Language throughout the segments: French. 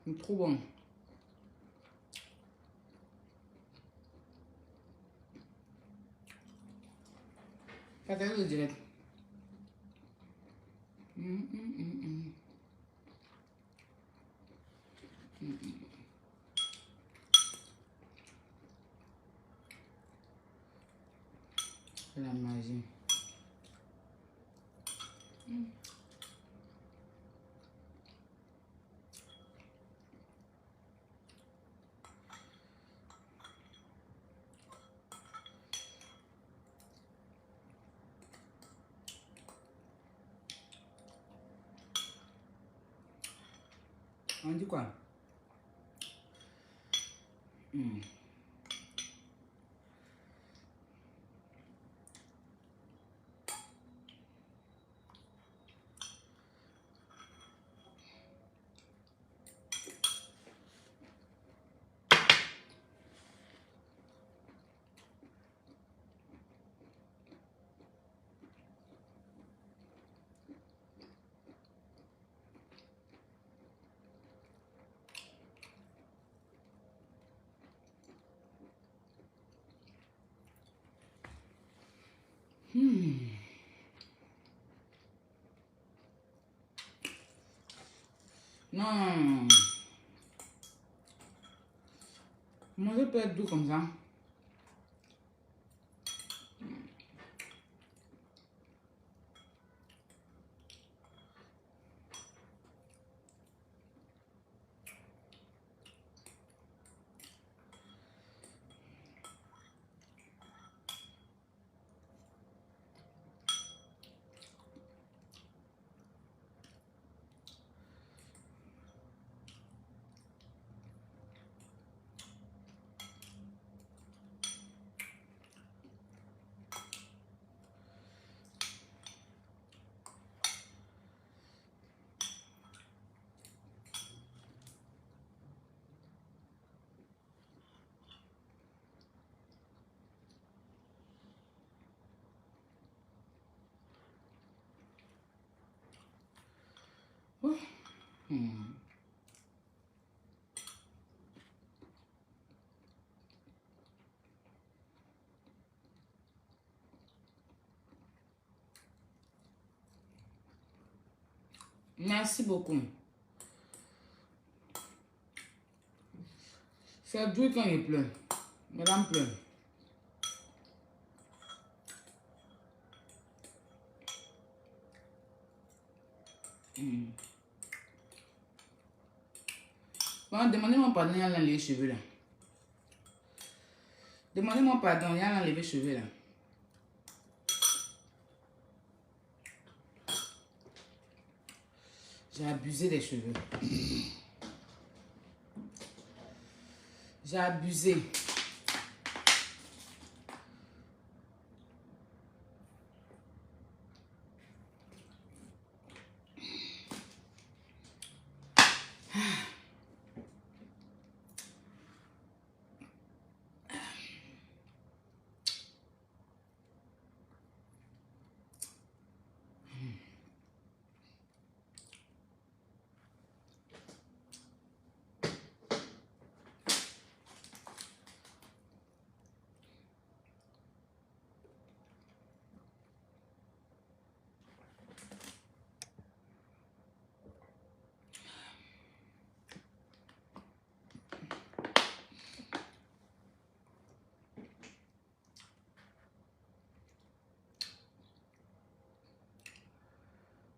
C'est trop bon. Partagez-le direct. C'est la magie. On dit quoi? Non. Manger peut être doux comme ça. Oh. Merci beaucoup. C'est doux quand il pleut. Madame pleut. Bon, demandez-moi pardon, il y a les cheveux là. Demandez-moi pardon, il y a les cheveux là. J'ai abusé des cheveux. J'ai abusé.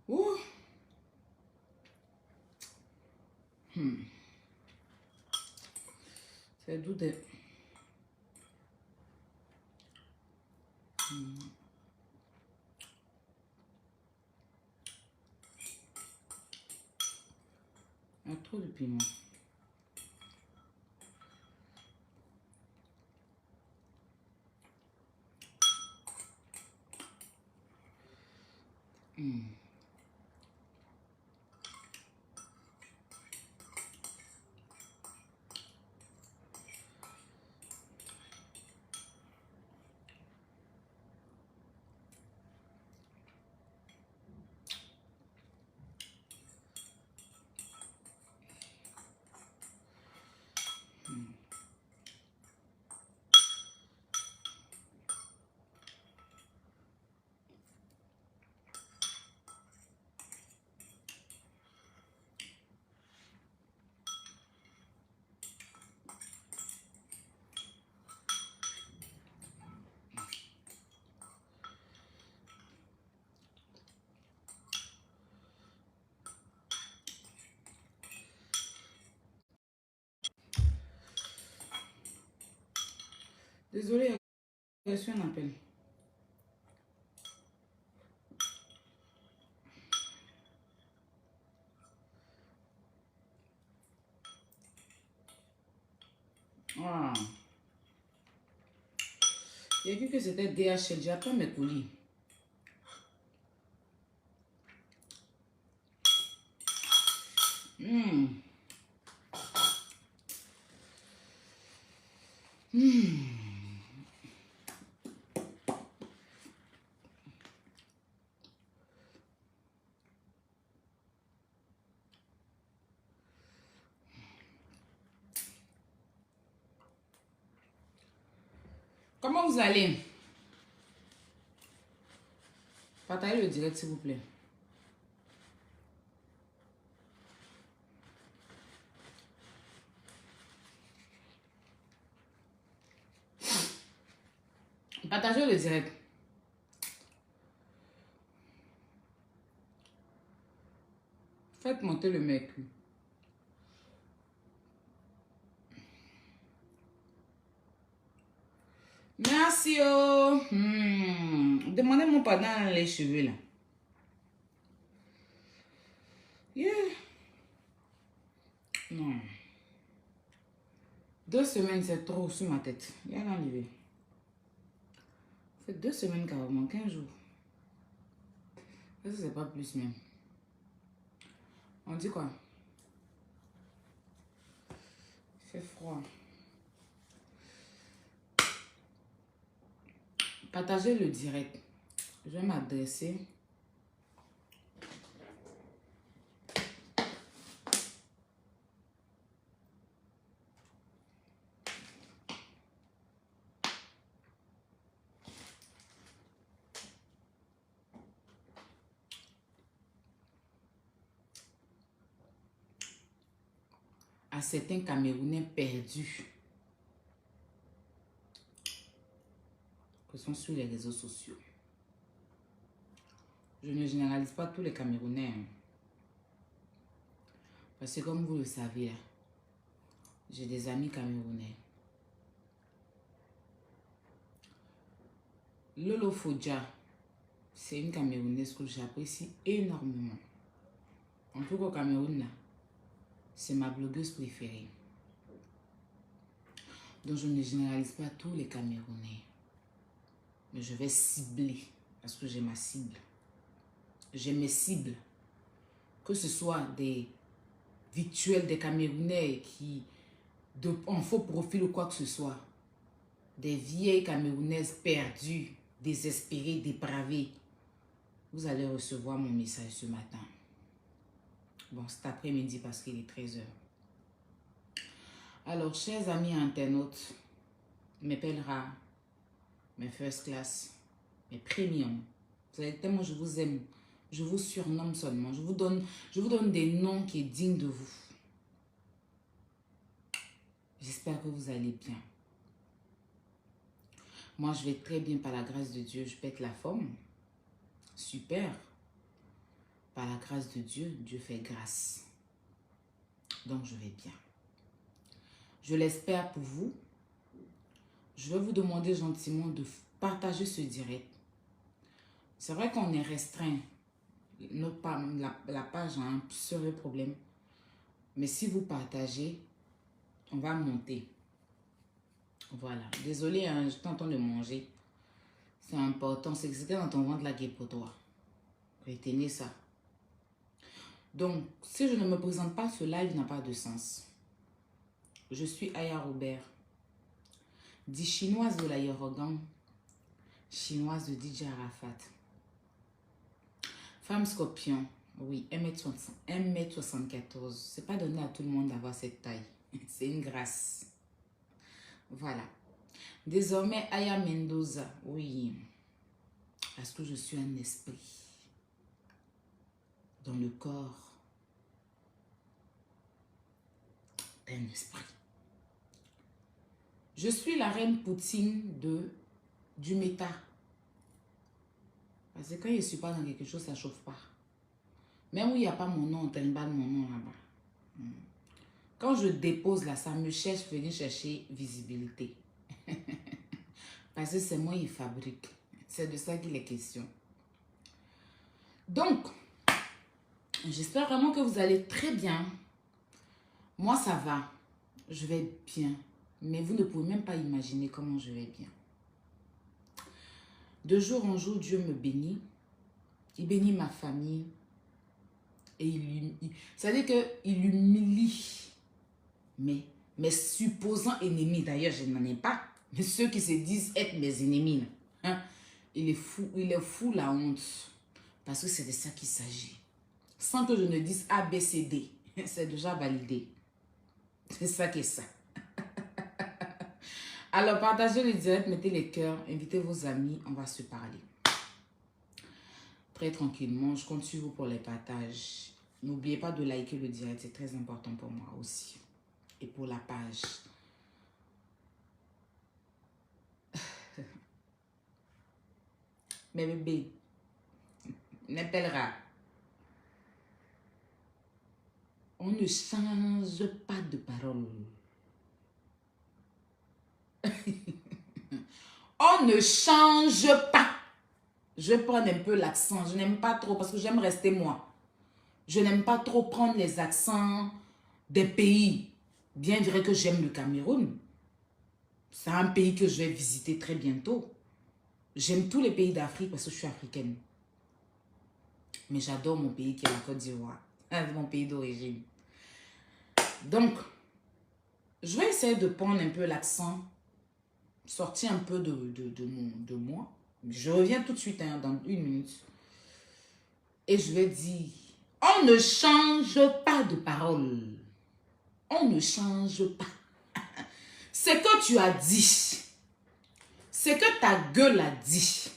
Ouh. C'est doux de... Il y a trop de piment. Désolée, j'ai reçu un appel. Ah. J'ai vu que c'était DHL. J'attends mes colis. Hmm. Comment vous allez? Partagez le direct, s'il vous plaît. Partagez le direct. Faites monter le mercure. Merci, oh. Demandez mon pardon les cheveux, là. Yeah. Non. 2 semaines, c'est trop sur ma tête. Il y a l'enlever. Ça fait 2 semaines carrément, 15 jours. Ça, c'est pas plus même. On dit quoi? Il fait froid. Partagez le direct. Je vais m'adresser. À certains Camerounais perdus qui sont sur les réseaux sociaux. Je ne généralise pas tous les Camerounais. Hein. Parce que comme vous le savez, j'ai des amis camerounais. Lolo Fodja, c'est une Camerounaise que j'apprécie énormément. En tout cas au Cameroun, là, c'est ma blogueuse préférée. Donc je ne généralise pas tous les Camerounais. Mais je vais cibler, parce que j'ai ma cible. J'ai mes cibles. Que ce soit des virtuels, des Camerounais qui, en faux profil ou quoi que ce soit. Des vieilles Camerounaises perdues, désespérées, dépravées. Vous allez recevoir mon message ce matin. Bon, cet après-midi parce qu'il est 13 h. Alors, chers amis internautes, mes pèlerins, mes first class, mes premium, vous savez tellement je vous aime, je vous surnomme seulement, je vous donne des noms qui sont dignes de vous. J'espère que vous allez bien. Moi, je vais très bien par la grâce de Dieu, je pète la forme. Super. Par la grâce de Dieu, Dieu fait grâce. Donc, je vais bien. Je l'espère pour vous. Je vais vous demander gentiment de partager ce direct. C'est vrai qu'on est restreint. La page a un sérieux problème. Mais si vous partagez, on va monter. Voilà. Désolée, hein, j'étais en train de manger. C'est important. C'est que c'était dans ton ventre la guêpe pour toi. Retenez ça. Donc, si je ne me présente pas, ce live n'a pas de sens. Je suis Aya Robert, dit chinoise de la Yorogan, chinoise de DJ Arafat. Femme scorpion, oui, 1m74. C'est pas donné à tout le monde d'avoir cette taille. C'est une grâce. Voilà. Désormais, Aya Mendoza, oui. Parce que je suis un esprit. Dans le corps d'un esprit. Je suis la reine Poutine du méta. Parce que quand je ne suis pas dans quelque chose, ça ne chauffe pas. Même où il n'y a pas mon nom, on t'emballe mon nom là-bas. Quand je dépose là, ça me cherche, venir chercher visibilité. Parce que c'est moi qui fabrique. C'est de ça qu'il est question. Donc, j'espère vraiment que vous allez très bien. Moi, ça va. Je vais bien. Mais vous ne pouvez même pas imaginer comment je vais bien. De jour en jour, Dieu me bénit. Il bénit ma famille. Et c'est-à-dire qu'il humilie mes supposants ennemis. D'ailleurs, je n'en ai pas. Mais ceux qui se disent être mes ennemis. Hein, il est fou la honte. Parce que c'est de ça qu'il s'agit. Sans que je ne dise A, B, C, D. C'est déjà validé. C'est ça qui est ça. Alors, partagez le direct, mettez les cœurs, invitez vos amis, on va se parler. Très tranquillement, je compte sur vous pour les partages. N'oubliez pas de liker le direct, c'est très important pour moi aussi. Et pour la page. Mes bébés, n'appellera. On ne change pas de parole. On ne change pas. Je prends un peu l'accent. Je n'aime pas trop parce que j'aime rester moi. Je n'aime pas trop prendre les accents des pays. Bien vrai que j'aime le Cameroun. C'est un pays que je vais visiter très bientôt. J'aime tous les pays d'Afrique parce que je suis africaine. Mais j'adore mon pays qui est la Côte d'Ivoire. C'est mon pays d'origine. Donc, je vais essayer de prendre un peu l'accent. Sortir un peu de moi. Je reviens tout de suite hein, dans 1 minute. Et je vais dire, on ne change pas de parole. On ne change pas. Ce que tu as dit, ce que ta gueule a dit,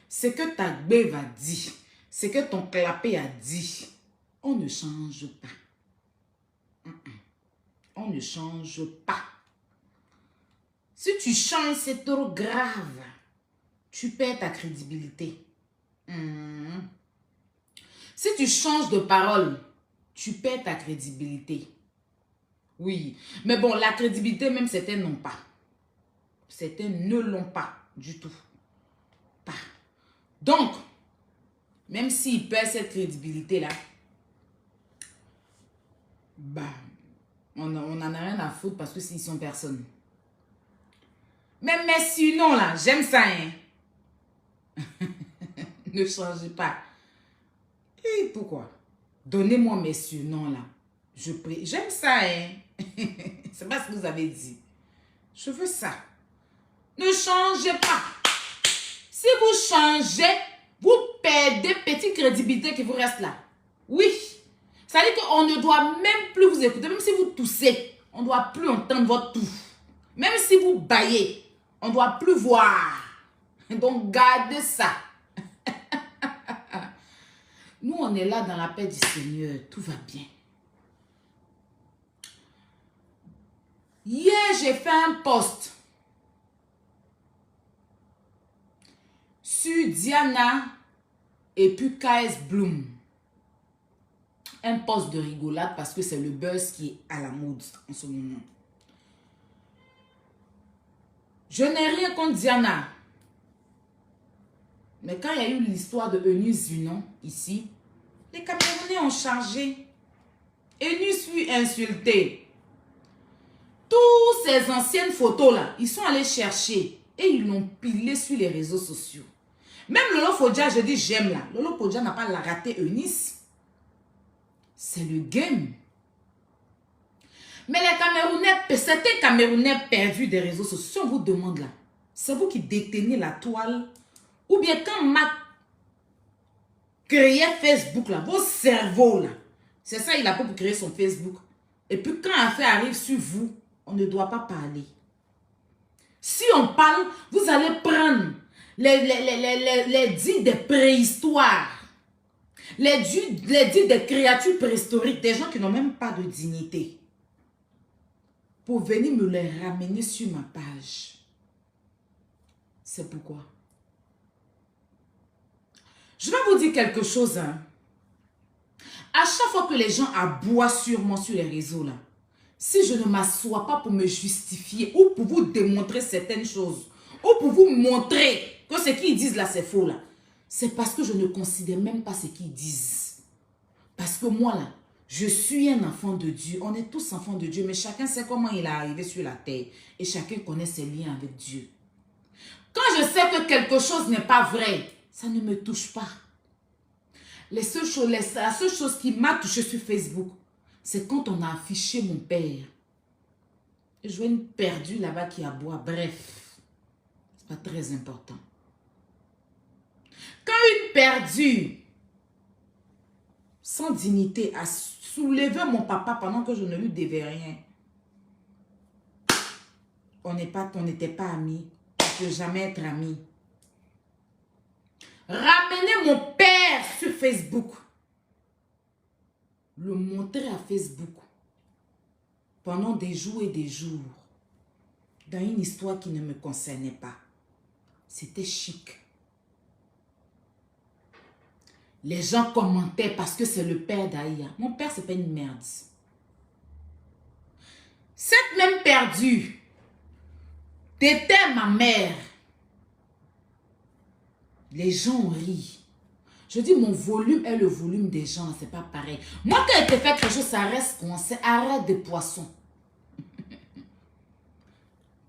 ce que ta beuve a dit, ce que ton clapet a dit, on ne change pas. On ne change pas. Si tu changes, c'est trop grave. Tu perds ta crédibilité. Si tu changes de parole, tu perds ta crédibilité. Oui. Mais bon, la crédibilité, même certains n'ont pas. Certains ne l'ont pas du tout. Pas. Donc, même s'ils perdent cette crédibilité-là, bah, on n'en a rien à foutre parce que s'ils sont personne. Mais mes surnoms là, j'aime ça, hein. Ne changez pas. Et pourquoi? Donnez-moi mes surnoms là. J'aime ça, hein. C'est pas ce que vous avez dit. Je veux ça. Ne changez pas. Si vous changez, vous perdez petite crédibilité qui vous reste là. Oui. Ça veut dire qu'on ne doit même plus vous écouter. Même si vous toussez, on ne doit plus entendre votre toux. Même si vous baillez, on ne doit plus voir. Donc, gardez ça. Nous, on est là dans la paix du Seigneur. Tout va bien. Hier, j'ai fait un post sur Diana et puis KS Bloom. Un post de rigolade parce que c'est le buzz qui est à la mode en ce moment. Je n'ai rien contre Diana. Mais quand il y a eu l'histoire de Eunice Zunon ici, les Camerounais ont chargé. Eunice fut insultée. Toutes ces anciennes photos-là, ils sont allés chercher et ils l'ont pilé sur les réseaux sociaux. Même Lolo Fodja, je dis j'aime là. Lolo Fodja n'a pas la raté Eunice. C'est le game. Mais les Camerounais, certains Camerounais perdus des réseaux sociaux, si on vous demande là, c'est vous qui détenez la toile. Ou bien quand Mac créait Facebook là, vos cerveaux là, c'est ça il a pas pour créer son Facebook. Et puis quand l'affaire arrive sur vous, on ne doit pas parler. Si on parle, vous allez prendre les dits des préhistoires. Les dits des créatures préhistoriques, des gens qui n'ont même pas de dignité. Pour venir me les ramener sur ma page. C'est pourquoi. Je vais vous dire quelque chose. Hein. À chaque fois que les gens aboient sur moi sur les réseaux, là, si je ne m'assois pas pour me justifier ou pour vous démontrer certaines choses, ou pour vous montrer que ce qu'ils disent là, c'est faux là. C'est parce que je ne considère même pas ce qu'ils disent. Parce que moi là, je suis un enfant de Dieu. On est tous enfants de Dieu, mais chacun sait comment il est arrivé sur la terre. Et chacun connaît ses liens avec Dieu. Quand je sais que quelque chose n'est pas vrai, ça ne me touche pas. La seule chose qui m'a touché sur Facebook, c'est quand on a affiché mon père. Et je vois une perdue là-bas qui aboie. Bref, c'est pas très important. Quand une perdue, sans dignité, a soulevé mon papa pendant que je ne lui devais rien, on n'était pas amis. On ne peut jamais être amis. Ramener mon père sur Facebook. Le montrer à Facebook. Pendant des jours et des jours. Dans une histoire qui ne me concernait pas. C'était chic. Les gens commentaient parce que c'est le père d'Aïa. Mon père, c'est pas une merde. Cette même perdue était ma mère. Les gens rient. Je dis, mon volume est le volume des gens. C'est pas pareil. Moi, quand il te fait quelque chose, ça reste coincé. Arrête de poisson.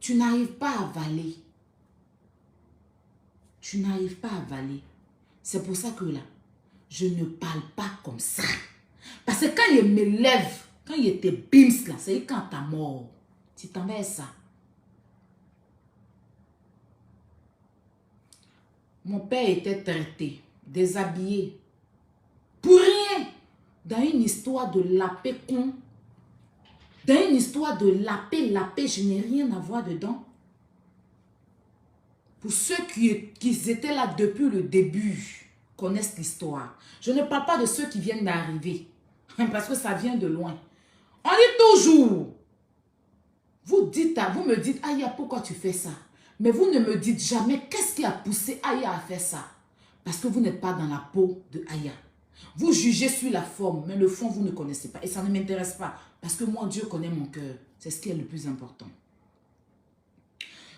Tu n'arrives pas à avaler. Tu n'arrives pas à avaler. C'est pour ça que là, je ne parle pas comme ça. Parce que quand il me lève, quand il était bims là, c'est quand t'as mort. Tu t'envers ça. Mon père était traité, déshabillé. Pour rien. Dans une histoire de lapé con. Dans une histoire de lapé, je n'ai rien à voir dedans. Pour ceux qui étaient là depuis le début, connaissent l'histoire. Je ne parle pas de ceux qui viennent d'arriver. Parce que ça vient de loin. On dit toujours. Vous me dites, Aya, pourquoi tu fais ça? Mais vous ne me dites jamais qu'est-ce qui a poussé Aya à faire ça. Parce que vous n'êtes pas dans la peau de Aya. Vous jugez sur la forme, mais le fond, vous ne connaissez pas. Et ça ne m'intéresse pas. Parce que moi, Dieu connaît mon cœur. C'est ce qui est le plus important.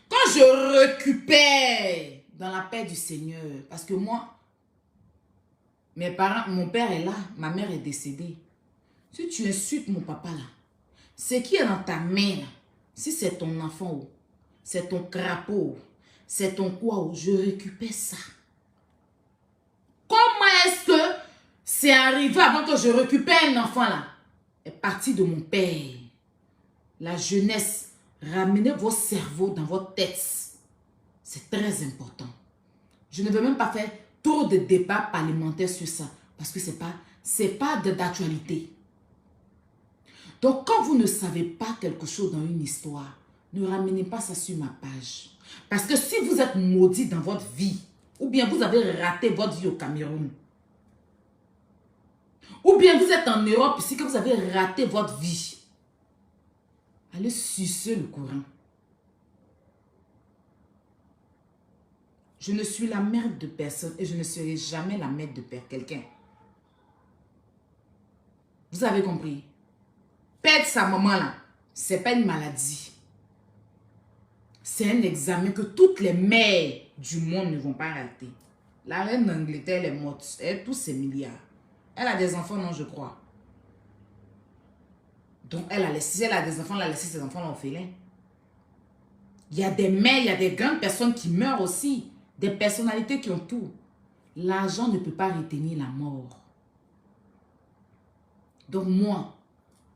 Quand je récupère dans la paix du Seigneur, parce que moi, mes parents, mon père est là, ma mère est décédée. Si tu insultes mon papa là, ce qui est dans ta main là, si c'est ton enfant, c'est ton crapaud, c'est ton quoi, je récupère ça. Comment est-ce que c'est arrivé avant que je récupère un enfant là? Est parti de mon père. La jeunesse, ramenez vos cerveaux dans votre tête. C'est très important. Je ne veux même pas faire trop de débats parlementaires sur ça. Parce que c'est pas d'actualité. Donc, quand vous ne savez pas quelque chose dans une histoire, ne ramenez pas ça sur ma page. Parce que si vous êtes maudit dans votre vie, ou bien vous avez raté votre vie au Cameroun, ou bien vous êtes en Europe ici que vous avez raté votre vie, allez sucer le courant. Je ne suis la mère de personne et je ne serai jamais la mère de quelqu'un. Vous avez compris? Perdre sa maman là, c'est pas une maladie. C'est un examen que toutes les mères du monde ne vont pas rater. La reine d'Angleterre, elle est morte. Elle a tous ses milliards. Elle a des enfants, non, je crois. Donc, si elle a des enfants, elle a laissé ses enfants orphelins. Il y a des mères, il y a des grandes personnes qui meurent aussi. Des personnalités qui ont tout. L'argent ne peut pas retenir la mort. Donc, moi,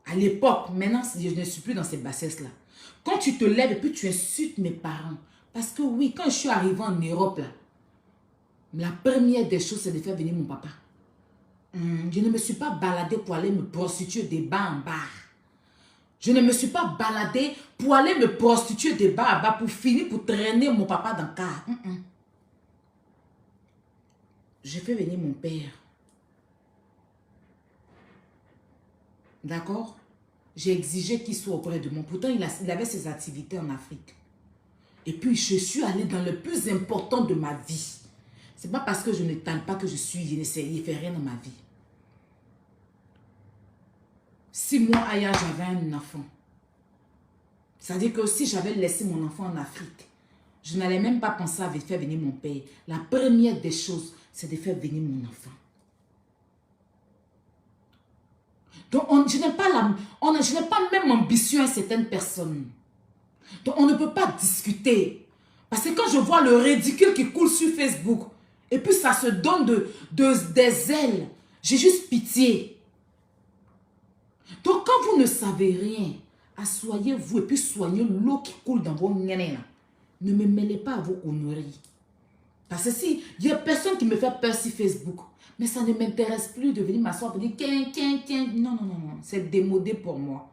à l'époque, maintenant, je ne suis plus dans ces bassesses-là. Quand tu te lèves et puis tu insultes mes parents. Parce que oui, quand je suis arrivée en Europe, là, la première des choses, c'est de faire venir mon papa. Je ne me suis pas baladée pour aller me prostituer des bars en bar. Je ne me suis pas baladée pour aller me prostituer des bars en bar pour finir, pour traîner mon papa dans le car. J'ai fait venir mon père. D'accord? J'ai exigé qu'il soit auprès de moi. Pourtant, il avait ses activités en Afrique. Et puis, je suis allée dans le plus important de ma vie. Ce n'est pas parce que je ne tente pas que je ne fais rien dans ma vie. Si moi, Aya, j'avais un enfant, c'est-à-dire que si j'avais laissé mon enfant en Afrique, je n'allais même pas penser à faire venir mon père. La première des choses, c'est de faire venir mon enfant. Donc, je n'ai pas même ambition à certaines personnes. Donc, on ne peut pas discuter. Parce que quand je vois le ridicule qui coule sur Facebook, et puis ça se donne des ailes, j'ai juste pitié. Donc, quand vous ne savez rien, asseyez-vous et puis soignez l'eau qui coule dans vos nénés. Ne me mêlez pas à vos conneries. Parce que si, il y a personne qui me fait peur sur Facebook. Mais ça ne m'intéresse plus de venir m'asseoir et dire non, non, non, non. C'est démodé pour moi.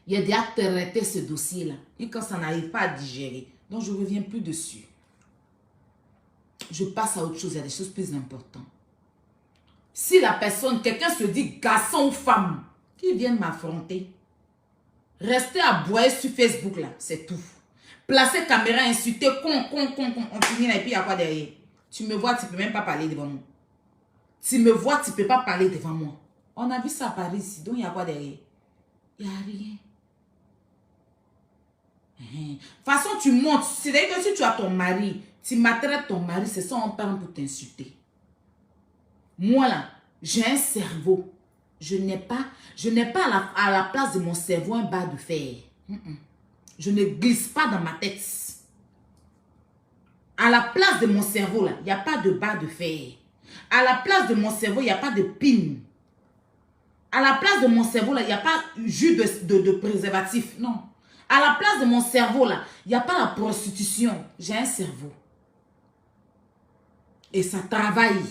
Il y a déjà traité ce dossier-là. Et quand ça n'arrive pas à digérer. Donc, je ne reviens plus dessus. Je passe à autre chose. Il y a des choses plus importantes. Si la personne, quelqu'un se dit garçon ou femme, qui viennent m'affronter, restez à boire sur Facebook là, c'est tout. Placer caméra, insulter, on finit là et puis il y a quoi derrière? Tu me vois, tu ne peux même pas parler devant moi. Tu me vois, tu ne peux pas parler devant moi. On a vu ça à Paris ici, donc il y a quoi derrière? Il n'y a rien. De toute façon, tu montes. C'est-à-dire que si tu as ton mari, tu maltraites ton mari, c'est ça on parle pour t'insulter. Moi là, j'ai un cerveau. Je n'ai pas à la place de mon cerveau un bas de fer. Je ne glisse pas dans ma tête. À la place de mon cerveau là, il n'y a pas de bas de fer. À la place de mon cerveau, il n'y a pas de pin. À la place de mon cerveau là, il n'y a pas jus de préservatif. Non. À la place de mon cerveau là, il n'y a pas la prostitution. J'ai un cerveau. Et ça travaille.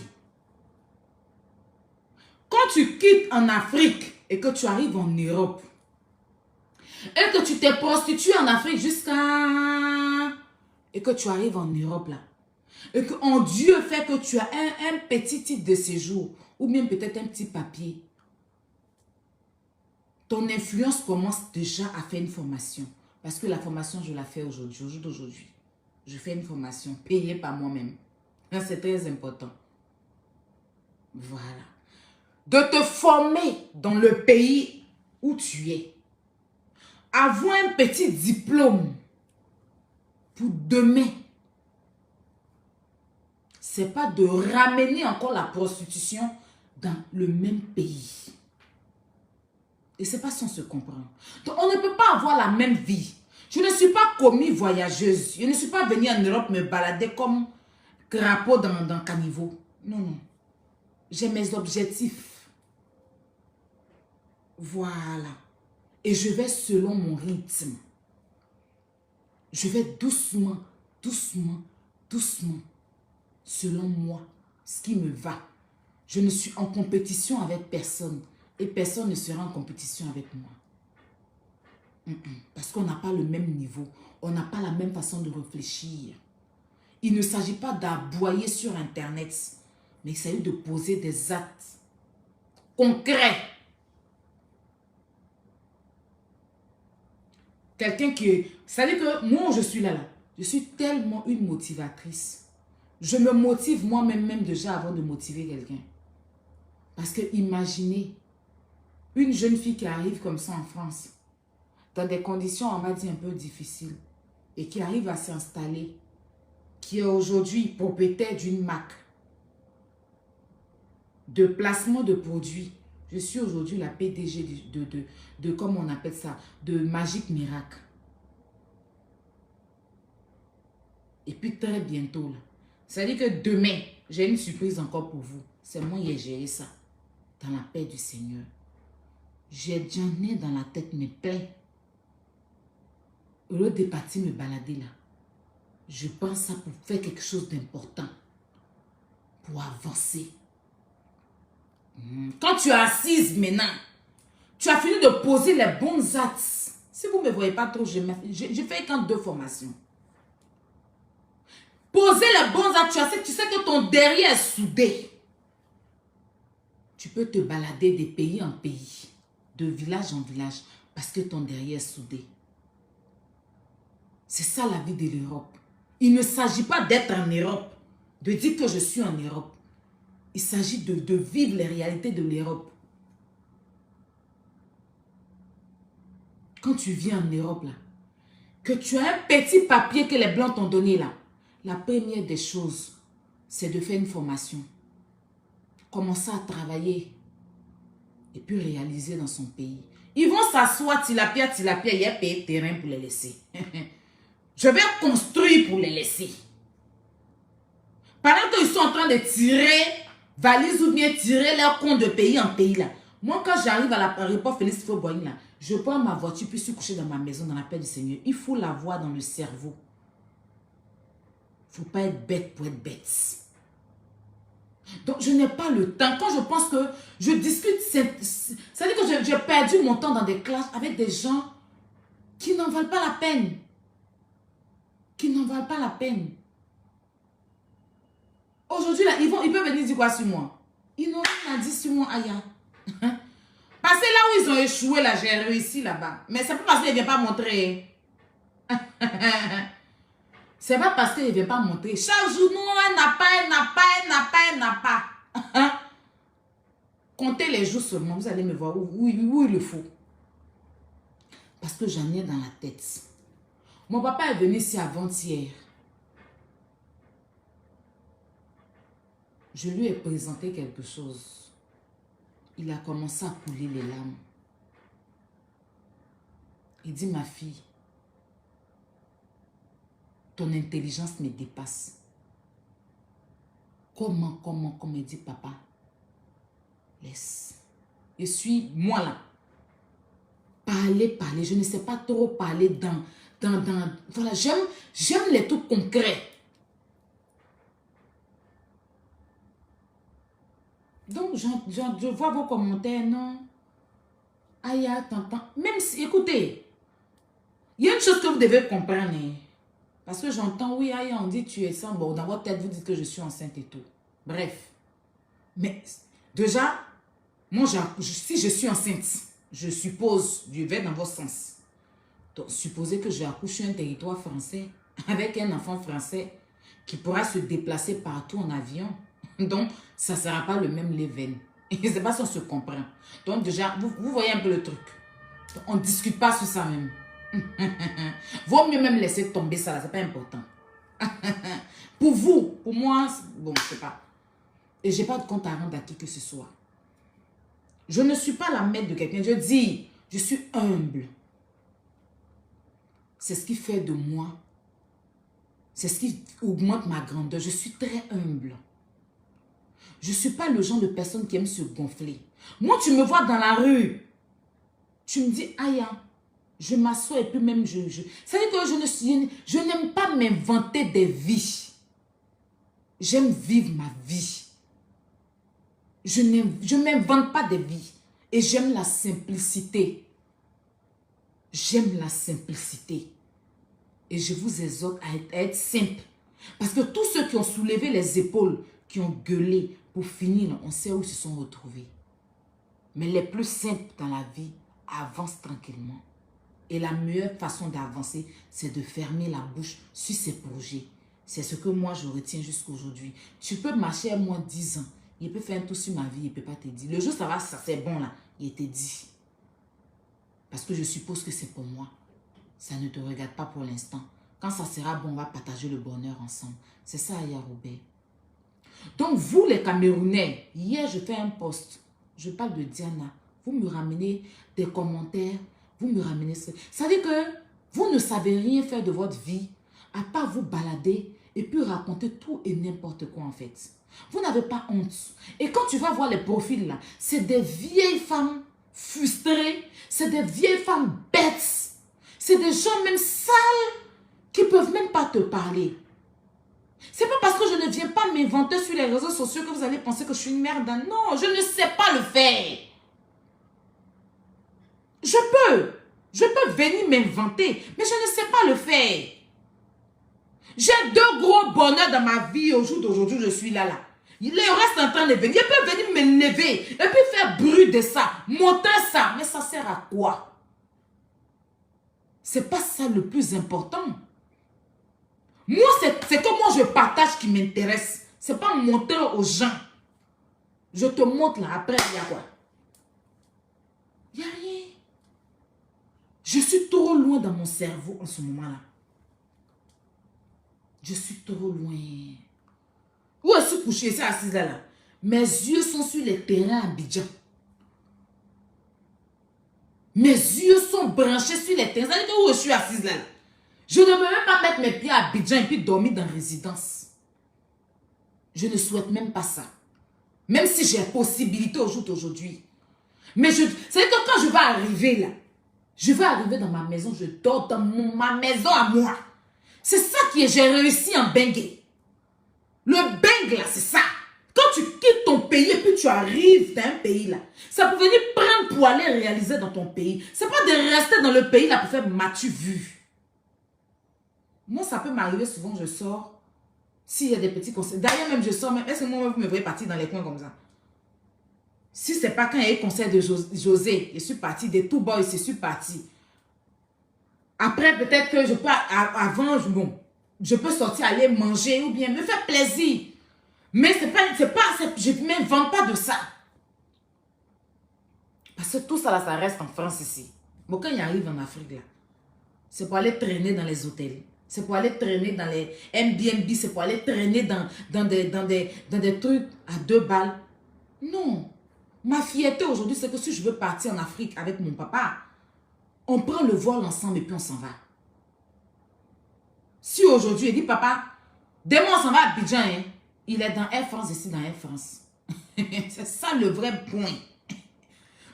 Quand tu quittes en Afrique et que tu arrives en Europe, et que tu t'es prostitué en Afrique jusqu'à... et que tu arrives en Europe là, et que en Dieu fait que tu as un petit titre de séjour, ou bien peut-être un petit papier, ton influence commence déjà à faire une formation. Parce que la formation, je la fais aujourd'hui, au jour d'aujourd'hui. Je fais une formation payée par moi-même. C'est très important. Voilà. De te former dans le pays où tu es. Avoir un petit diplôme pour demain. C'est pas de ramener encore la prostitution dans le même pays. Et c'est pas si on se comprend. Donc on ne peut pas avoir la même vie. Je ne suis pas commis voyageuse. Je ne suis pas venue en Europe me balader comme crapaud dans caniveau. Non, non. J'ai mes objectifs. Voilà. Et je vais selon mon rythme. Je vais doucement, doucement, doucement. Selon moi, ce qui me va. Je ne suis en compétition avec personne. Et personne ne sera en compétition avec moi. Parce qu'on n'a pas le même niveau. On n'a pas la même façon de réfléchir. Il ne s'agit pas d'aboyer sur Internet. Mais il s'agit de poser des actes concrets. Quelqu'un qui... C'est-à-dire que moi, je suis là. Je suis tellement une motivatrice. Je me motive moi-même déjà avant de motiver quelqu'un. Parce que imaginez, une jeune fille qui arrive comme ça en France, dans des conditions, on va dire, un peu difficiles, et qui arrive à s'installer, qui est aujourd'hui propriétaire d'une marque de placement de produits. Je suis aujourd'hui la PDG de comment on appelle ça, de Magic Miracle. Et puis très bientôt, là, c'est-à-dire que demain, j'ai une surprise encore pour vous. C'est moi qui ai géré ça, dans la paix du Seigneur. J'en ai dans la tête, mais plein. Au lieu de partir me balader là, je pense ça pour faire quelque chose d'important. Pour avancer. Quand tu es assise maintenant, tu as fini de poser les bons actes. Si vous ne me voyez pas trop, je fais quand 2 formations. Poser les bons actes, tu sais que ton derrière est soudé. Tu peux te balader de pays en pays, de village en village, parce que ton derrière est soudé. C'est ça la vie de l'Europe. Il ne s'agit pas d'être en Europe, de dire que je suis en Europe. Il s'agit de vivre les réalités de l'Europe. Quand tu viens en Europe, là, que tu as un petit papier que les Blancs t'ont donné là, la première des choses, c'est de faire une formation. Commencer à travailler et puis réaliser dans son pays. Ils vont s'asseoir, tilapia, il y a payé terrain pour les laisser. Je vais construire pour les laisser. Pendant qu'ils sont en train de tirer valise ou bien tirer leur compte de pays en pays là. Moi, quand j'arrive à l'aéroport Félix Houphouët-Boigny là, je prends ma voiture puis je suis couché dans ma maison dans la paix du Seigneur. Il faut l'avoir dans le cerveau. Il ne faut pas être bête pour être bête. Donc, je n'ai pas le temps. Quand je pense que je discute, ça veut dire que j'ai perdu mon temps dans des classes avec des gens qui n'en valent pas la peine. Qui n'en valent pas la peine. Aujourd'hui, là, ils peuvent venir dire quoi sur moi? Ils n'ont rien à dire sur moi, Aya. Parce que là où ils ont échoué, là, j'ai réussi là-bas. Mais c'est pas parce qu'ils ne viennent pas montrer. C'est pas parce qu'ils ne viennent pas montrer. Chaque jour, non, elle n'a pas. Comptez les jours seulement, vous allez me voir où il le faut. Parce que j'en ai dans la tête. Mon papa est venu ici avant-hier. Je lui ai présenté quelque chose. Il a commencé à couler les larmes. Il dit, ma fille, ton intelligence me dépasse. Comment, il dit, papa, laisse. Je suis, moi là, parler, je ne sais pas trop parler voilà, j'aime les trucs concrets. Donc, je vois vos commentaires, non? Aya, t'entends. Même si, écoutez, il y a une chose que vous devez comprendre. Hein, parce que j'entends, oui, Aya, on dit tu es sans, bon, dans votre tête, vous dites que je suis enceinte et tout. Bref. Mais, déjà, moi, si je suis enceinte, je suppose, je vais dans votre sens. Donc, supposez que j'ai accouché un territoire français, avec un enfant français, qui pourra se déplacer partout en avion. Donc, ça ne sera pas le même level. Et je ne sais pas si on se comprend. Donc, déjà, vous voyez un peu le truc. Donc, on ne discute pas sur ça même. Vaut mieux même laisser tomber ça là, ce n'est pas important. Pour vous, pour moi, bon, je ne sais pas. Et je n'ai pas de compte à rendre à qui que ce soit. Je ne suis pas la maître de quelqu'un. Je dis, je suis humble. C'est ce qui fait de moi. C'est ce qui augmente ma grandeur. Je suis très humble. Je ne suis pas le genre de personne qui aime se gonfler. Moi, tu me vois dans la rue. Tu me dis, Aya, je m'assois et puis même c'est-à-dire que je n'aime pas m'inventer des vies. J'aime vivre ma vie. Je ne m'invente pas des vies. Et j'aime la simplicité. J'aime la simplicité. Et je vous exhorte à être simple. Parce que tous ceux qui ont soulevé les épaules, qui ont gueulé, pour finir, on sait où ils se sont retrouvés. Mais les plus simples dans la vie avancent tranquillement. Et la meilleure façon d'avancer, c'est de fermer la bouche sur ses projets. C'est ce que moi, je retiens jusqu'à aujourd'hui. Tu peux marcher à moins 10 ans. Il peut faire un tour sur ma vie, il ne peut pas te dire. Le jour ça va, ça c'est bon là, il te dit. Parce que je suppose que c'est pour moi. Ça ne te regarde pas pour l'instant. Quand ça sera bon, on va partager le bonheur ensemble. C'est ça, Aya Robert. Donc, vous les Camerounais, hier, je fais un post. Je parle de Diana. Vous me ramenez des commentaires. Vous me ramenez ça. Ça veut dire que vous ne savez rien faire de votre vie, à part vous balader et puis raconter tout et n'importe quoi en fait. Vous n'avez pas honte. Et quand tu vas voir les profils là, c'est des vieilles femmes frustrées, c'est des vieilles femmes bêtes, c'est des gens même sales qui ne peuvent même pas te parler. C'est pas parce que je ne viens pas m'inventer sur les réseaux sociaux que vous allez penser que je suis une merde. Non, je ne sais pas le faire. Je peux venir m'inventer, mais je ne sais pas le faire. J'ai 2 gros bonheurs dans ma vie au jour d'aujourd'hui, je suis là. Il reste en train de venir. Il peut venir me lever et puis faire bruit de ça, montrer ça. Mais ça sert à quoi? C'est pas ça le plus important. Moi, c'est comment je partage qui m'intéresse. C'est pas montrer aux gens. Je te montre là, après, il y a quoi? Il n'y a rien. Je suis suis trop loin dans mon cerveau en ce moment-là. Je suis trop loin. Où est-ce que je suis couché, assise là? Mes yeux sont sur les terrains à Abidjan. Mes yeux sont branchés sur les terrains. Ça veut dire où je suis assise là? Je ne peux même pas mettre mes pieds à Abidjan et puis dormir dans la résidence. Je ne souhaite même pas ça. Même si j'ai possibilité au jour d'aujourd'hui. Mais c'est que quand je vais arriver là, je vais arriver dans ma maison, je dors dans ma maison à moi. C'est ça qui est, j'ai réussi en bengue. Le bengue là, c'est ça. Quand tu quittes ton pays et puis tu arrives dans un pays là, ça peut venir prendre pour aller réaliser dans ton pays. C'est pas de rester dans le pays là pour faire m'as-tu vu. Moi, ça peut m'arriver souvent, je sors. S'il y a des petits conseils. D'ailleurs, même je sors, même est-ce que moi, vous me voyez partir dans les coins comme ça? Si ce n'est pas quand il y a eu conseil de José, je suis partie, des tout boys, je suis partie. Après, peut-être que je peux, avant, bon, je peux sortir, aller manger ou bien me faire plaisir. Mais je ne m'invente pas de ça. Parce que tout ça, là, ça reste en France ici. Bon, quand il arrive en Afrique, là, c'est pour aller traîner dans les hôtels. C'est pour aller traîner dans les Airbnb. C'est pour aller traîner dans des trucs à 2 balles. Non. Ma fierté aujourd'hui, c'est que si je veux partir en Afrique avec mon papa, on prend le vol ensemble et puis on s'en va. Si aujourd'hui, il dit, papa, demain on s'en va à Abidjan, hein, il est dans Air France, ici dans Air France. C'est ça le vrai point.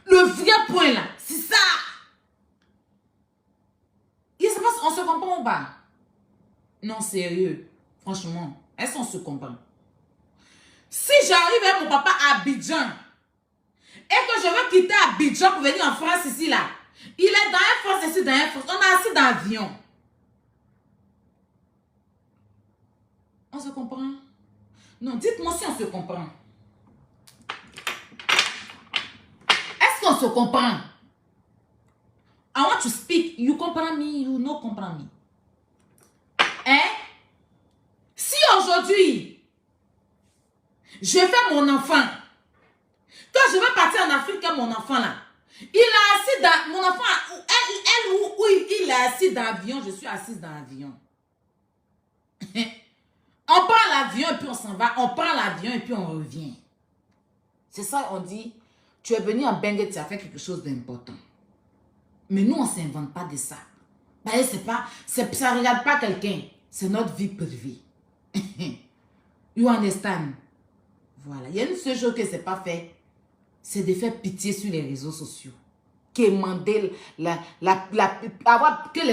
Le vrai point là, c'est ça. Il se passe, on se comprend ou pas? Non, sérieux. Franchement, est-ce qu'on se comprend? Si j'arrive avec mon papa à Abidjan, et que je veux quitter Abidjan pour venir en France ici, là. Il est dans Air France, ici, dans Air France. On est assis dans l'avion. On se comprend? Non, dites-moi si on se comprend. Est-ce qu'on se comprend? I want to speak. You comprend me, you no comprend me. Hein? Si aujourd'hui, je fais mon enfant, quand je vais partir en Afrique, mon enfant là, il est assis dans, mon enfant, il est assis dans l'avion, je suis assise dans l'avion. On prend l'avion et puis on s'en va, on prend l'avion et puis on revient. C'est ça, on dit, tu es venu en Bengue, tu as fait quelque chose d'important. Mais nous, on ne s'invente pas de ça. Ça ne regarde pas quelqu'un, c'est notre vie privée. You understand? Voilà, il y a une seule chose que ce n'est pas fait. C'est de faire pitié sur les réseaux sociaux. Que les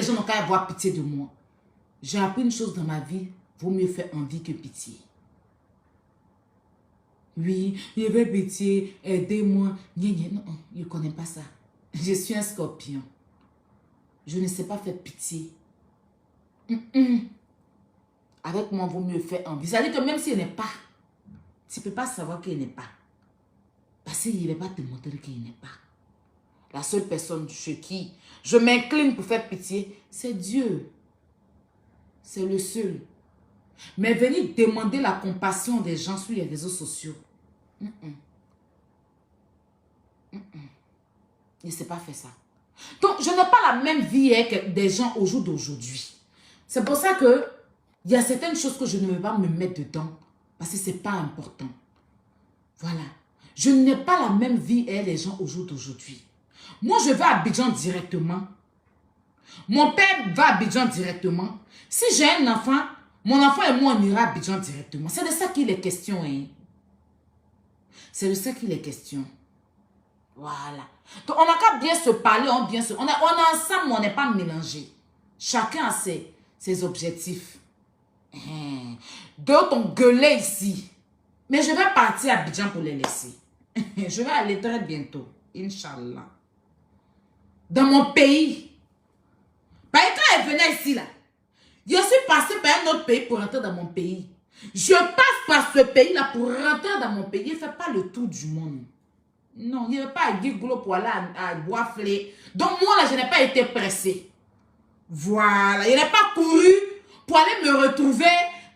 gens n'ont qu'à avoir pitié de moi. J'ai appris une chose dans ma vie. Vaut mieux faire envie que pitié. Oui, il y avait pitié, aidez-moi. Non, je ne connais pas ça. Je suis un scorpion. Je ne sais pas faire pitié. Avec moi, vaut mieux faire envie. C'est-à-dire que même s'il n'est pas, tu ne peux pas savoir qu'il n'est pas. Parce qu'il ne va pas te montrer qu'il n'est pas. La seule personne chez qui je m'incline pour faire pitié, c'est Dieu. C'est le seul. Mais venir demander la compassion des gens sur les réseaux sociaux, je ne sais pas faire ça. Donc, je n'ai pas la même vie que des gens au jour d'aujourd'hui. C'est pour ça que il y a certaines choses que je ne veux pas me mettre dedans parce que ce n'est pas important. Voilà. Je n'ai pas la même vie et les gens au jour d'aujourd'hui. Moi, je vais à Abidjan directement. Mon père va à Abidjan directement. Si j'ai un enfant, mon enfant et moi, on ira à Abidjan directement. C'est de ça qu'il est question. Hein? C'est de ça qu'il est question. Voilà. Donc, on n'a qu'à bien se parler. On est ensemble, mais on n'est pas mélangés. Chacun a ses objectifs. D'autres ont gueulé ici. Mais je vais partir à Abidjan pour les laisser. Je vais aller très bientôt. Inch'Allah. Dans mon pays. Quand elle venait ici, là, je suis passé par un autre pays pour rentrer dans mon pays. Je passe par ce pays-là pour rentrer dans mon pays. Il ne fait pas le tour du monde. Non, il n'y a pas à Guiglo pour aller à Boisflé. Donc moi, là, je n'ai pas été pressé. Voilà. Il n'est pas couru pour aller me retrouver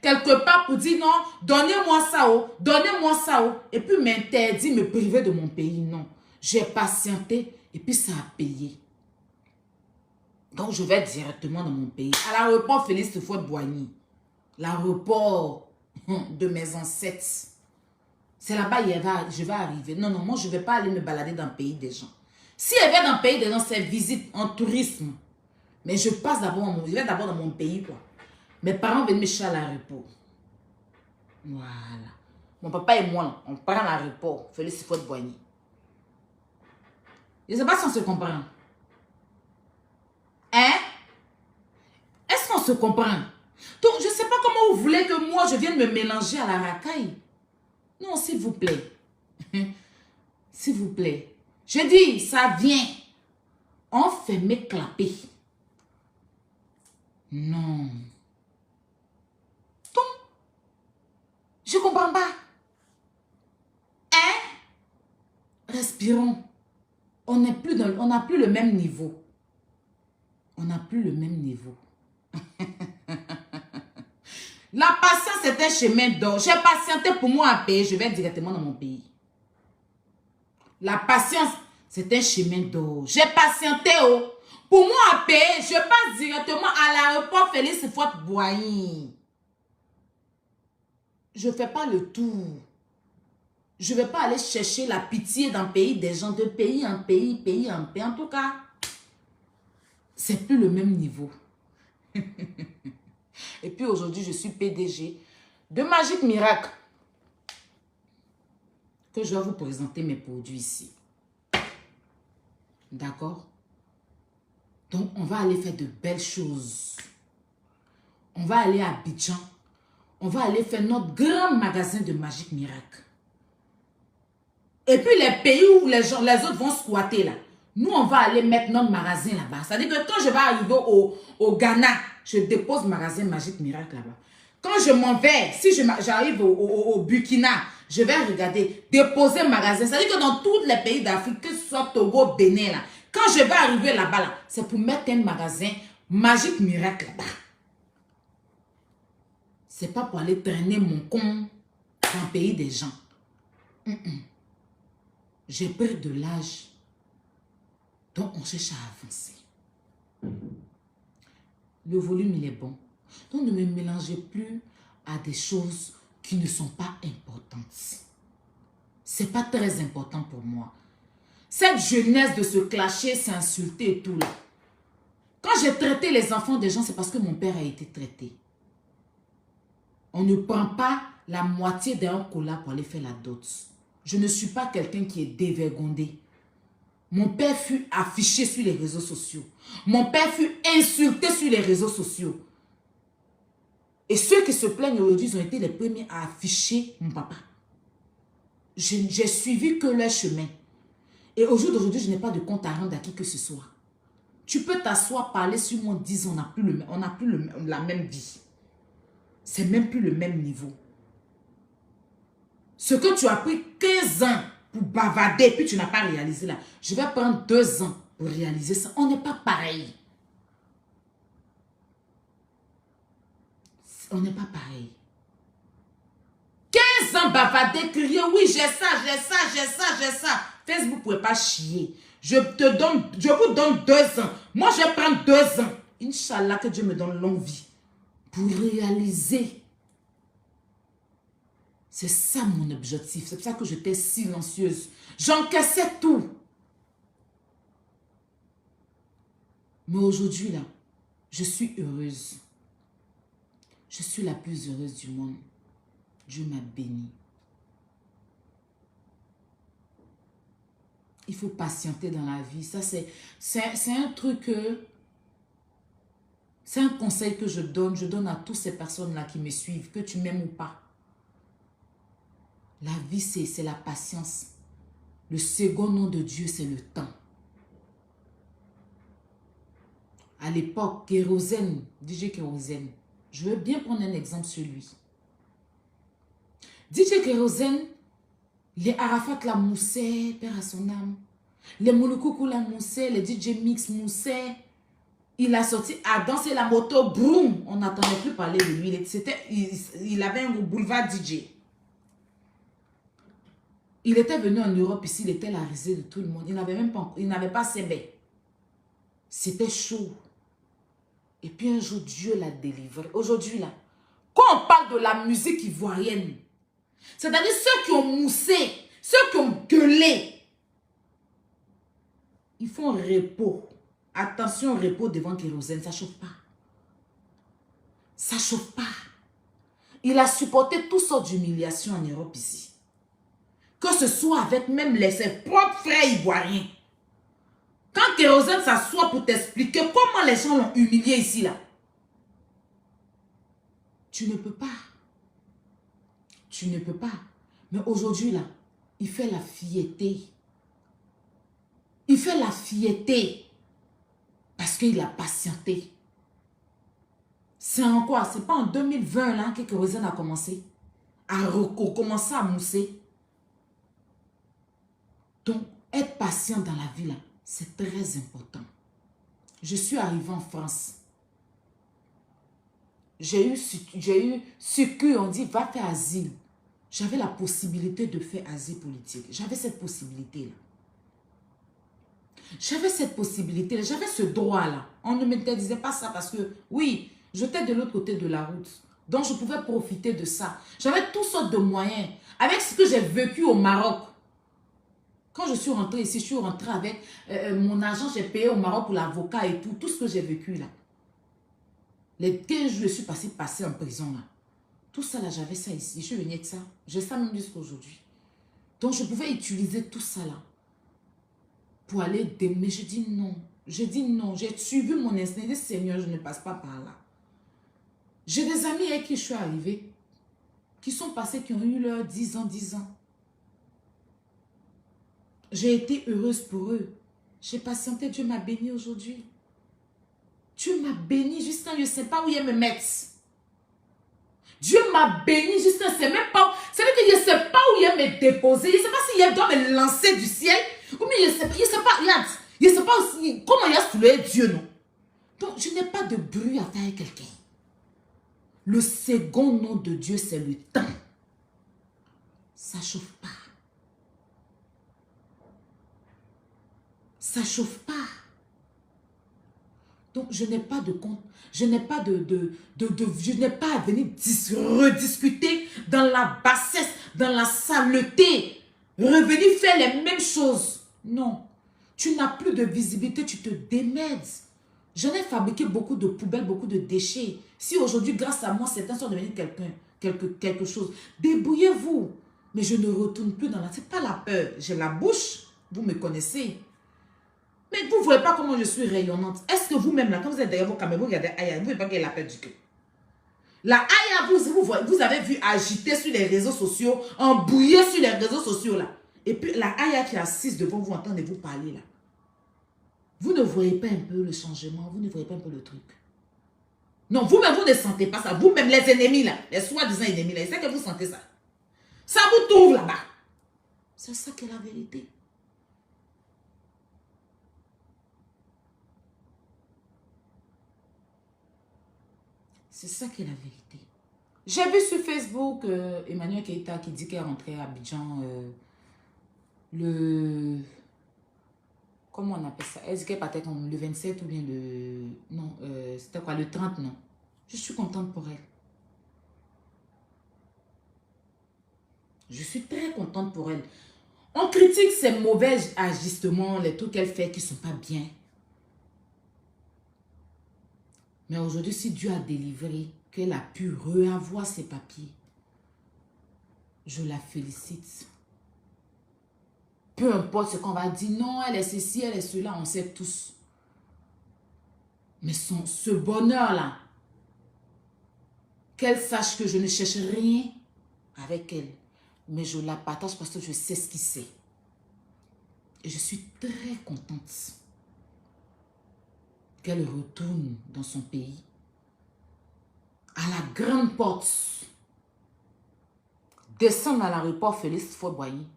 quelque part pour dire non, donnez-moi ça, donnez-moi ça, et puis m'interdire, me priver de mon pays. Non. J'ai patienté et puis ça a payé. Donc, je vais directement dans mon pays. À l'aéroport Félix Houphouët-Boigny. L'aéroport de mes ancêtres. C'est là-bas que je vais arriver. Non, non, moi, je ne vais pas aller me balader dans le pays des gens. Si elle va dans le pays des gens, c'est visite en tourisme. Mais je passe d'abord, je vais d'abord dans mon pays, quoi. Mes parents viennent me chercher à l'aéroport. Voilà. Mon papa et moi, on part à l'aéroport. Félix Houphouët-Boigny. Je ne sais pas si on se comprend. Hein? Est-ce qu'on se comprend? Donc, je ne sais pas comment vous voulez que moi, je vienne me mélanger à la racaille. Non, s'il vous plaît. S'il vous plaît. Je dis, ça vient. On fait m'éclaper. Non. Donc, je ne comprends pas. Hein? Respirons. On n'a plus le même niveau. On n'a plus le même niveau. La patience est un chemin d'or. J'ai patienté pour moi à payer. Je vais directement dans mon pays. La patience, c'est un chemin d'or. J'ai patienté. Oh. Pour moi à payer, je passe directement à l'aéroport Félix Houphouët-Boigny. Je ne fais pas le tour. Je ne vais pas aller chercher la pitié dans le pays des gens, de pays en pays, pays en pays. En tout cas, c'est plus le même niveau. Et puis aujourd'hui, je suis PDG de Magic Miracle. Que je vais vous présenter mes produits ici. D'accord? Donc, on va aller faire de belles choses. On va aller à Abidjan. On va aller faire notre grand magasin de Magic Miracle. Et puis les pays où les autres vont squatter là, nous on va aller mettre notre magasin là-bas. C'est-à-dire que quand je vais arriver au Ghana, je dépose magasin Magic Miracle là-bas. Quand je m'en vais, si j'arrive au Burkina, je vais regarder, déposer magasin. C'est-à-dire que dans tous les pays d'Afrique, que ce soit Togo, Bénin là, quand je vais arriver là-bas, là, c'est pour mettre un magasin Magic Miracle là-bas. C'est pas pour aller traîner mon con dans le pays des gens. J'ai pris de l'âge. Donc, on cherche à avancer. Le volume, il est bon. Donc, ne me mélangez plus à des choses qui ne sont pas importantes. Ce n'est pas très important pour moi. Cette jeunesse de se clasher, s'insulter et tout là. Quand j'ai traité les enfants des gens, c'est parce que mon père a été traité. On ne prend pas la moitié d'un cola pour aller faire la dot. Je ne suis pas quelqu'un qui est dévergondé. Mon père fut affiché sur les réseaux sociaux. Mon père fut insulté sur les réseaux sociaux. Et ceux qui se plaignent aujourd'hui, ils ont été les premiers à afficher mon papa. J'ai suivi que leur chemin. Et au jour d'aujourd'hui, je n'ai pas de compte à rendre à qui que ce soit. Tu peux t'asseoir, parler sur moi, dire on n'a plus la même vie. C'est même plus le même niveau. Ce que tu as pris 15 ans pour bavarder, puis tu n'as pas réalisé là. Je vais prendre 2 ans pour réaliser ça. On n'est pas pareil. On n'est pas pareil. 15 ans bavarder, crier, oui, j'ai ça, j'ai ça, j'ai ça, j'ai ça. Facebook ne pourrait pas chier. Je vous donne 2 ans. Moi, je vais prendre 2 ans. Inch'Allah, que Dieu me donne longue vie pour réaliser. C'est ça mon objectif. C'est pour ça que j'étais silencieuse. J'encaissais tout. Mais aujourd'hui, là, je suis heureuse. Je suis la plus heureuse du monde. Dieu m'a bénie. Il faut patienter dans la vie. Ça, c'est un truc c'est un conseil que je donne à toutes ces personnes-là qui me suivent, que tu m'aimes ou pas. La vie, c'est la patience. Le second nom de Dieu, c'est le temps. À l'époque, Kérosène, DJ Kérosène, je veux bien prendre un exemple sur lui. DJ Kérosène, les Arafat la moussaient, père à son âme. Les Moulokoukou la moussaient, les DJ Mix moussaient. Il a sorti à danser la moto, boum, on n'entendait plus parler de lui. Il avait un boulevard DJ. Il était venu en Europe ici, il était la risée de tout le monde. Il n'avait pas CB. C'était chaud. Et puis un jour, Dieu l'a délivré. Aujourd'hui, là, quand on parle de la musique ivoirienne, c'est-à-dire ceux qui ont moussé, ceux qui ont gueulé, ils font repos. Attention, repos devant kérosène, ça ne chauffe pas. Ça ne chauffe pas. Il a supporté toutes sortes d'humiliations en Europe ici. Que ce soit avec même ses propres frères ivoiriens. Quand kérosène s'assoit pour t'expliquer comment les gens l'ont humilié ici, là, tu ne peux pas. Tu ne peux pas. Mais aujourd'hui, là, il fait la fierté. Il fait la fierté. Parce qu'il a patienté. C'est en quoi? C'est pas en 2020 là, que kérosène a commencé. À recommencer à mousser. Donc, être patient dans la vie, là, c'est très important. Je suis arrivée en France. J'ai eu succu, on dit, va faire asile. J'avais la possibilité de faire asile politique. J'avais cette possibilité-là. J'avais cette possibilité-là. J'avais ce droit-là. On ne m'interdisait pas ça parce que, oui, j'étais de l'autre côté de la route. Donc, je pouvais profiter de ça. J'avais toutes sortes de moyens. Avec ce que j'ai vécu au Maroc. Quand je suis rentrée ici, je suis rentrée avec mon argent, j'ai payé au Maroc pour l'avocat et tout. Tout ce que j'ai vécu là. Les 15 jours, je suis passée en prison là. Tout ça là, j'avais ça ici. Je suis venue de ça. J'ai ça même jusqu'à aujourd'hui. Donc, je pouvais utiliser tout ça là. Pour aller mais je dis non. Je dis non. J'ai suivi mon instinct. Je dis, Seigneur, je ne passe pas par là. J'ai des amis avec qui je suis arrivée. Qui sont passés, qui ont eu leurs 10 ans, 10 ans. J'ai été heureuse pour eux. J'ai patienté. Dieu m'a béni aujourd'hui. Dieu m'a béni jusqu'à je ne sais pas où il me mettre. Dieu m'a béni jusqu'à je ne sais même pas. Ça veut dire que je ne sais pas où il me déposer. Je ne sais pas s'il doit me lancer du ciel. Ou bien je ne sais pas. Regarde. Je ne sais pas aussi comment il a soulevé Dieu, non. Donc, je n'ai pas de bruit à faire avec quelqu'un. Le second nom de Dieu, c'est le temps. Ça ne chauffe pas. Ça ne chauffe pas. Donc, je n'ai pas de compte. Je n'ai pas je n'ai pas à venir rediscuter dans la bassesse, dans la saleté. Revenir faire les mêmes choses. Non. Tu n'as plus de visibilité, tu te démerdes. J'en ai fabriqué beaucoup de poubelles, beaucoup de déchets. Si aujourd'hui, grâce à moi, certains sont devenus quelque chose, débrouillez-vous. Mais je ne retourne plus dans la... C'est pas la peur. J'ai la bouche, vous me connaissez. Mais vous ne voyez pas comment je suis rayonnante. Est-ce que vous-même, là, quand vous êtes derrière vos caméras, vous regardez Aya, vous ne voyez pas qu'elle a la peur du cœur. La Aya, vous avez vu agiter sur les réseaux sociaux, embrouiller sur les réseaux sociaux, là. Et puis la Aya qui est assise devant vous, entendez-vous parler, là. Vous ne voyez pas un peu le changement, vous ne voyez pas un peu le truc. Non, vous-même, vous ne sentez pas ça. Vous-même, les ennemis, là, les soi-disant ennemis, là, c'est que vous sentez ça. Ça vous trouve là-bas. C'est ça qui est la vérité. C'est ça qui est la vérité. J'ai vu sur Facebook Emmanuel Keïta qui dit qu'elle est rentrée à Abidjan le... Comment on appelle ça? Elle dit qu'elle partait comme le 27 ou bien le... Non, c'était quoi? Le 30, non. Je suis contente pour elle. Je suis très contente pour elle. On critique ses mauvais agissements, les trucs qu'elle fait qui ne sont pas bien. Mais aujourd'hui, si Dieu a délivré, qu'elle a pu reavoir ses papiers, je la félicite. Peu importe ce qu'on va dire, non, elle est ceci, elle est cela, on sait tous. Mais ce bonheur-là, qu'elle sache que je ne cherche rien avec elle, mais je la partage parce que je sais ce qu'il sait. Et je suis très contente qu'elle retourne dans son pays. À la grande porte, descendre à l'aéroport Félix Faure-Boigny.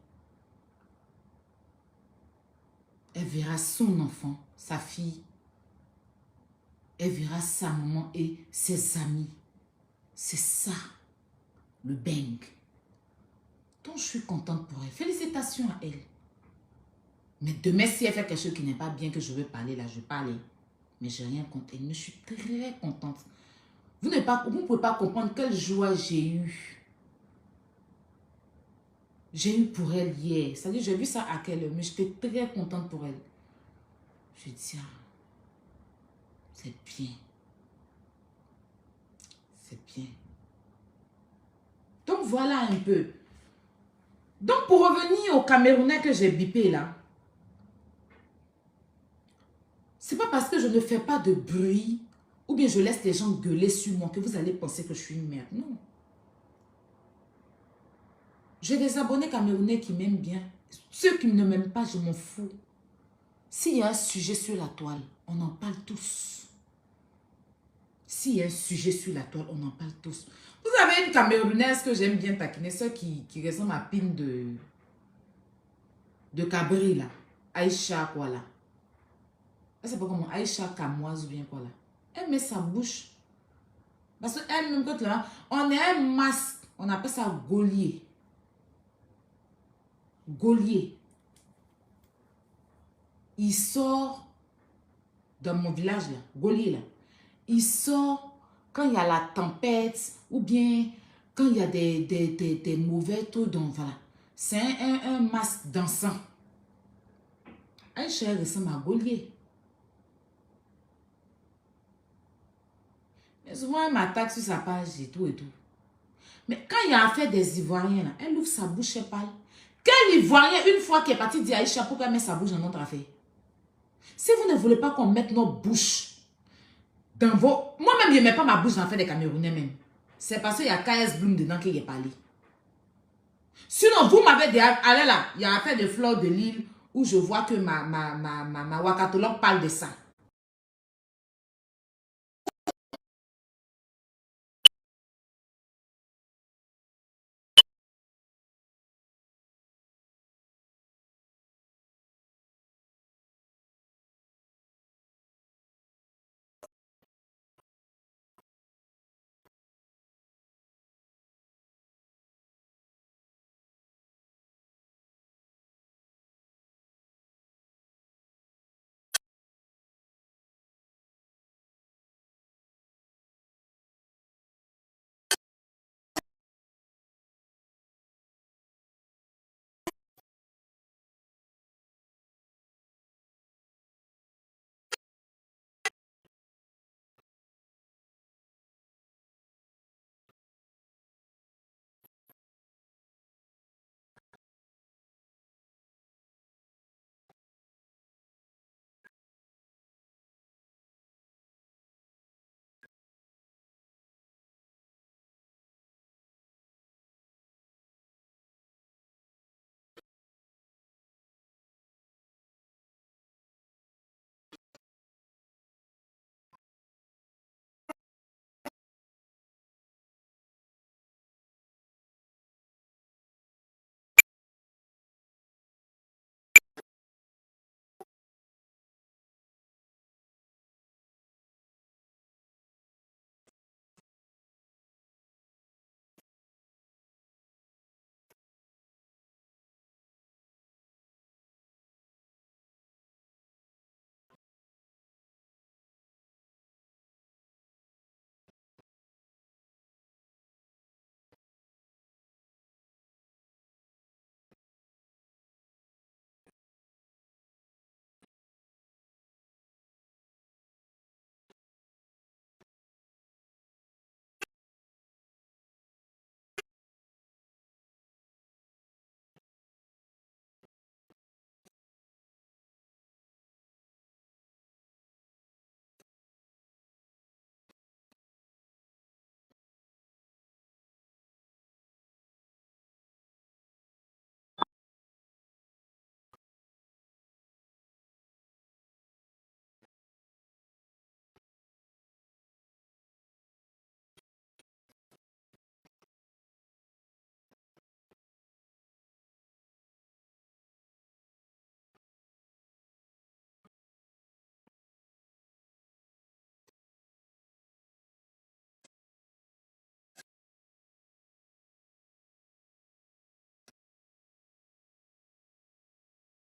Elle verra son enfant, sa fille. Elle verra sa maman et ses amis. C'est ça, le bang. Donc, je suis contente pour elle. Félicitations à elle. Mais demain, si elle fait quelque chose qui n'est pas bien, que je veux parler, là, je vais parler. Mais j'ai rien contre elle. Mais je suis très contente. Vous ne pouvez pas comprendre quelle joie j'ai eue. J'ai eu pour elle hier. C'est-à-dire, j'ai vu ça à quelle heure, mais j'étais très contente pour elle. Je dis, ah, c'est bien. C'est bien. Donc, voilà un peu. Donc, pour revenir au Camerounais que j'ai bipé là, c'est pas parce que je ne fais pas de bruit ou bien je laisse les gens gueuler sur moi que vous allez penser que je suis une merde. Non. J'ai des abonnés camerounais qui m'aiment bien. Ceux qui ne m'aiment pas, je m'en fous. S'il y a un sujet sur la toile, on en parle tous. S'il y a un sujet sur la toile, on en parle tous. Vous avez une Camerounaise que j'aime bien taquiner, celle qui ressemble à Pine de Cabri, là. Aïcha, quoi, là. Elle s'appelle comment? Aïcha Kamoise ou bien quoi, là. Elle met sa bouche. Parce qu'elle, même quand là, on est un masque. On appelle ça Gaulier. Gaulier. Il sort dans mon village, là. Gaulier, là. Il sort quand il y a la tempête ou bien quand il y a des mauvais taux. Donc voilà. C'est un masque dansant. Un cher ressemble à Gaulier. Mais souvent, elle m'attaque sur sa page et tout et tout. Mais quand il y a affaire des Ivoiriens, là, elle ouvre sa bouche, elle parle. Quel Ivoirien, une fois qui est parti dire à Aïcha, pourquoi elle met sa bouche dans notre affaire? Si vous ne voulez pas qu'on mette nos bouches dans vos... Moi-même, je ne mets pas ma bouche dans l'affaire des Camerounais même. C'est parce qu'il y a KS Bloom dedans qu'il y a parlé. Sinon, vous m'avez dit, allez là, il y a affaire de Fleur de Lille où je vois que ma wakatologue parle de ça.